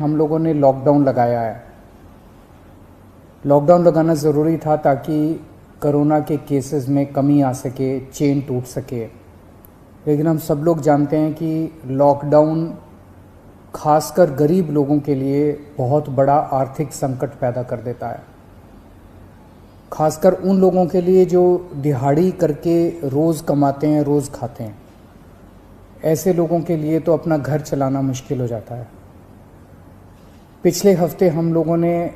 हम लोगों ने लॉकडाउन लगाया है। लॉकडाउन लगाना ज़रूरी था ताकि कोरोना के केसेस में कमी आ सके, चेन टूट सके। लेकिन हम सब लोग जानते हैं कि लॉकडाउन खासकर गरीब लोगों के लिए बहुत बड़ा आर्थिक संकट पैदा कर देता है। खासकर उन लोगों के लिए जो दिहाड़ी करके रोज़ कमाते हैं, रोज़ खाते हैं। ऐसे लोगों के लिए तो अपना घर चलाना मुश्किल हो जाता है। पिछले हफ्ते हम लोगों ने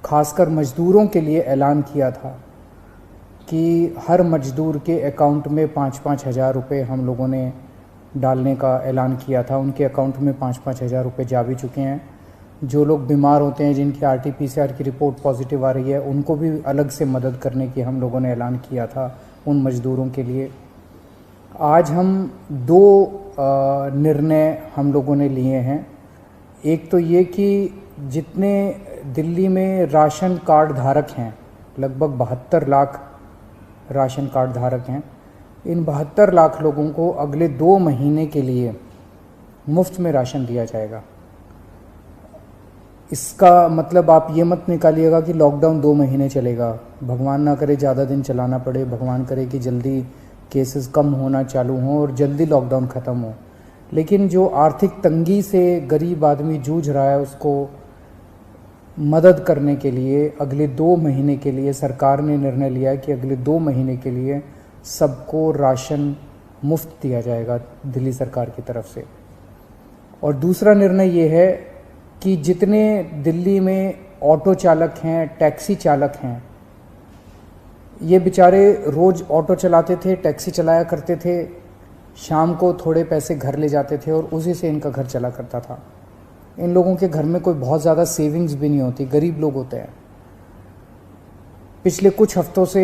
खासकर मज़दूरों के लिए ऐलान किया था कि हर मज़दूर के अकाउंट में 5-5 हज़ार रुपये हम लोगों ने डालने का ऐलान किया था। उनके अकाउंट में 5-5 हज़ार रुपये जा भी चुके हैं। जो लोग बीमार होते हैं, जिनकी RT-PCR की रिपोर्ट पॉजिटिव आ रही है, उनको भी अलग से मदद करने की हम लोगों ने ऐलान किया था उन मज़दूरों के लिए। आज हम 2 निर्णय हम लोगों ने लिए हैं। एक तो ये कि जितने दिल्ली में राशन कार्ड धारक हैं, लगभग 72 लाख राशन कार्ड धारक हैं, इन 72 लाख लोगों को अगले 2 महीने के लिए मुफ्त में राशन दिया जाएगा। इसका मतलब आप ये मत निकालिएगा कि लॉकडाउन 2 महीने चलेगा। भगवान ना करे ज़्यादा दिन चलाना पड़े, भगवान करे कि जल्दी केसेस कम होना चालू हों और जल्दी लॉकडाउन ख़त्म हो। लेकिन जो आर्थिक तंगी से गरीब आदमी जूझ रहा है, उसको मदद करने के लिए अगले 2 महीने के लिए सरकार ने निर्णय लिया है कि अगले 2 महीने के लिए सबको राशन मुफ्त दिया जाएगा दिल्ली सरकार की तरफ से। और दूसरा निर्णय ये है कि जितने दिल्ली में ऑटो चालक हैं, टैक्सी चालक हैं, ये बेचारे रोज़ ऑटो चलाते थे, टैक्सी चलाया करते थे, शाम को थोड़े पैसे घर ले जाते थे और उसी से इनका घर चला करता था। इन लोगों के घर में कोई बहुत ज़्यादा सेविंग्स भी नहीं होती, गरीब लोग होते हैं। पिछले कुछ हफ्तों से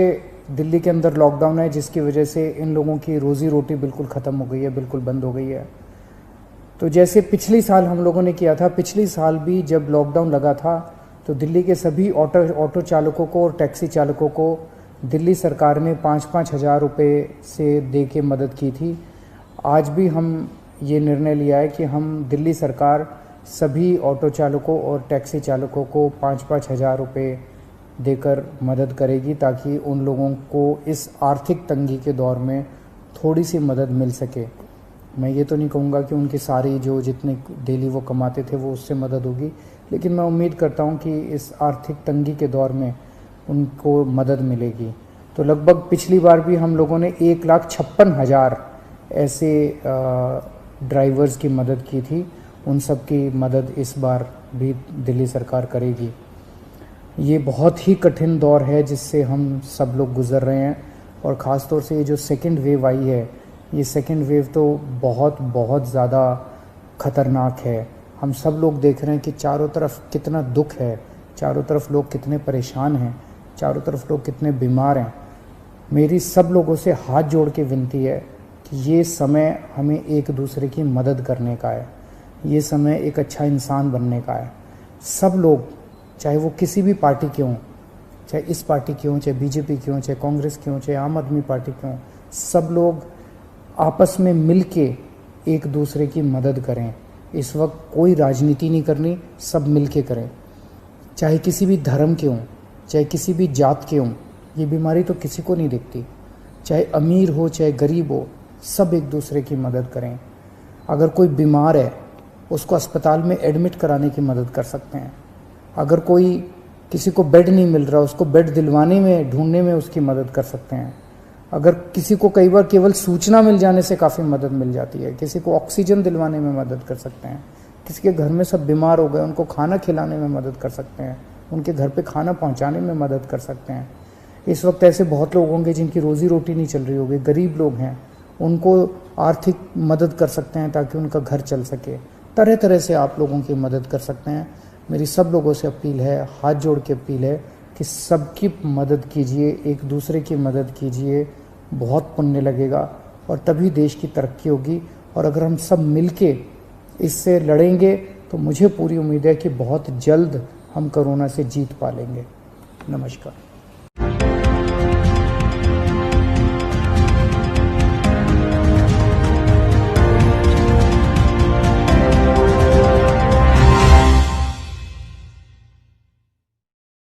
दिल्ली के अंदर लॉकडाउन है, जिसकी वजह से इन लोगों की रोज़ी रोटी बिल्कुल ख़त्म हो गई है, बिल्कुल बंद हो गई है। तो जैसे पिछली साल हम लोगों ने किया था, पिछली साल भी जब लॉकडाउन लगा था तो दिल्ली के सभी ऑटो चालकों को और टैक्सी चालकों को दिल्ली सरकार ने 5-5 हज़ार रुपये से दे के मदद की थी। आज भी हम ये निर्णय लिया है कि हम दिल्ली सरकार सभी ऑटो चालकों और टैक्सी चालकों को 5-5 हज़ार रुपये देकर मदद करेगी, ताकि उन लोगों को इस आर्थिक तंगी के दौर में थोड़ी सी मदद मिल सके। मैं ये तो नहीं कहूँगा कि उनकी सारी जो जितने डेली वो कमाते थे वो उससे मदद होगी, लेकिन मैं उम्मीद करता हूँ कि इस आर्थिक तंगी के दौर में उनको मदद मिलेगी। तो लगभग पिछली बार भी हम लोगों ने 1,56,000 ऐसे ड्राइवर्स की मदद की थी। उन सब की मदद इस बार भी दिल्ली सरकार करेगी। ये बहुत ही कठिन दौर है जिससे हम सब लोग गुज़र रहे हैं, और ख़ास तौर से ये जो सेकंड वेव आई है, ये सेकंड वेव तो बहुत ज़्यादा ख़तरनाक है। हम सब लोग देख रहे हैं कि चारों तरफ कितना दुख है, चारों तरफ लोग कितने परेशान हैं, चारों तरफ लोग कितने बीमार हैं। मेरी सब लोगों से हाथ जोड़ के विनती है कि ये समय हमें एक दूसरे की मदद करने का है, ये समय एक अच्छा इंसान बनने का है। सब लोग, चाहे वो किसी भी पार्टी के हों, चाहे इस पार्टी के हों, चाहे BJP के हों, चाहे कांग्रेस के हों, चाहे आम आदमी पार्टी के हों, सब लोग आपस में मिल के एक दूसरे की मदद करें। इस वक्त कोई राजनीति नहीं करनी, सब मिल के करें। चाहे किसी भी धर्म के हों, चाहे किसी भी जात के हों, ये बीमारी तो किसी को नहीं दिखती। चाहे अमीर हो चाहे गरीब हो, सब एक दूसरे की मदद करें। अगर कोई बीमार है, उसको अस्पताल में एडमिट कराने की मदद कर सकते हैं। अगर कोई किसी को बेड नहीं मिल रहा, उसको बेड दिलवाने में, ढूंढने में उसकी मदद कर सकते हैं। अगर किसी को कई बार केवल सूचना मिल जाने से काफ़ी मदद मिल जाती है, किसी को ऑक्सीजन दिलवाने में मदद कर सकते हैं। किसी के घर में सब बीमार हो गए, उनको खाना खिलाने में मदद कर सकते हैं, उनके घर पे खाना पहुंचाने में मदद कर सकते हैं। इस वक्त ऐसे बहुत लोग होंगे जिनकी रोज़ी रोटी नहीं चल रही होगी, गरीब लोग हैं, उनको आर्थिक मदद कर सकते हैं ताकि उनका घर चल सके। तरह तरह से आप लोगों की मदद कर सकते हैं। मेरी सब लोगों से अपील है, हाथ जोड़ के अपील है कि सबकी मदद कीजिए, एक दूसरे की मदद कीजिए। बहुत पुण्य लगेगा और तभी देश की तरक्की होगी। और अगर हम सब मिलके इससे लड़ेंगे तो मुझे पूरी उम्मीद है कि बहुत जल्द हम कोरोना से जीत पा लेंगे। नमस्कार।